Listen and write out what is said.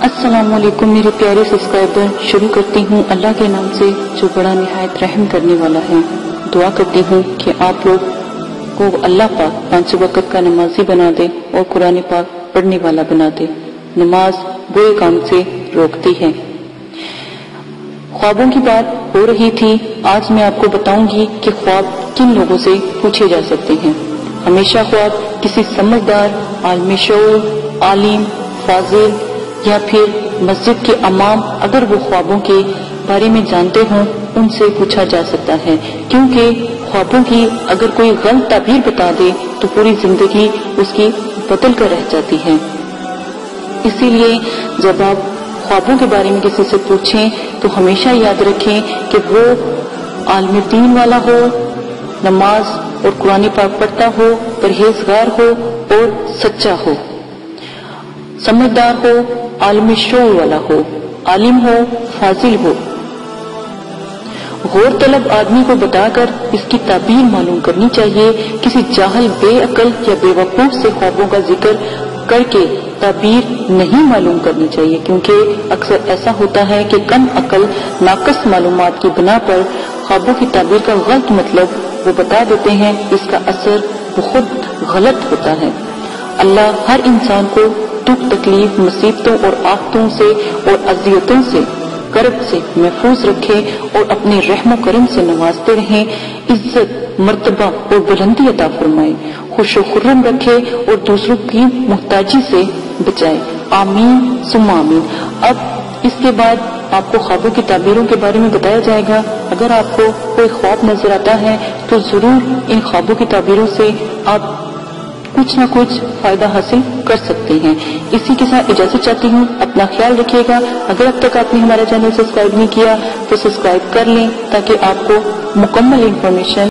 السلام علیکم میرے پیارے سبسکرائبر، شروع کرتی ہوں اللہ کے نام سے جو بڑا نہایت رحم کرنے والا ہے۔ دعا کرتی ہوں کہ آپ لوگ کو اللہ پاک 5 وقت کا نمازی بنا دے اور قرآن پاک پڑھنے والا بنا دے۔ نماز برے کام سے روکتی ہے۔ خوابوں کی بات ہو رہی تھی، آج میں آپ کو بتاؤں گی کہ خواب کن لوگوں سے پوچھے جا سکتے ہیں۔ ہمیشہ خواب کسی سمجھدار، عالم شعور، عالم، فاضل یا پھر مسجد کے امام اگر وہ خوابوں کے بارے میں جانتے ہوں ان سے پوچھا جا سکتا ہے، کیونکہ خوابوں کی اگر کوئی غلط تعبیر بتا دے تو پوری زندگی اس کی بدل کر رہ جاتی ہے۔ اسی لیے جب آپ خوابوں کے بارے میں کسی سے پوچھیں تو ہمیشہ یاد رکھیں کہ وہ عالم دین والا ہو، نماز اور قرآن پاک پڑھتا ہو، پرہیزگار ہو اور سچا ہو، سمجھدار ہو، عالم شعور والا ہو، عالم ہو، فاضل ہو۔ غور طلب آدمی کو بتا کر اس کی تعبیر معلوم کرنی چاہیے۔ کسی جاہل، بے عقل یا بے وقوف سے خوابوں کا ذکر کر کے تعبیر نہیں معلوم کرنی چاہیے، کیونکہ اکثر ایسا ہوتا ہے کہ کم عقل ناقص معلومات کی بنا پر خوابوں کی تعبیر کا غلط مطلب وہ بتا دیتے ہیں، اس کا اثر بہت غلط ہوتا ہے۔ اللہ ہر انسان کو دکھ، تکلیف، مصیبتوں اور آفتوں سے اور اذیتوں سے، کرب سے محفوظ رکھے اور اپنے رحم و کرم سے نوازتے رہیں، عزت، مرتبہ اور بلندی عطا فرمائے، خوش و خرم رکھے اور دوسروں کی محتاجی سے بچائے۔ آمین ثم آمین۔ اب اس کے بعد آپ کو خوابوں کی تعبیروں کے بارے میں بتایا جائے گا۔ اگر آپ کو کوئی خواب نظر آتا ہے تو ضرور ان خوابوں کی تعبیروں سے آپ کچھ نہ کچھ فائدہ حاصل کر سکتے ہیں۔ اسی کے ساتھ اجازت چاہتی ہوں، اپنا خیال رکھیے گا۔ اگر اب تک آپ نے ہمارا چینل سبسکرائب نہیں کیا تو سبسکرائب کر لیں تاکہ آپ کو مکمل انفارمیشن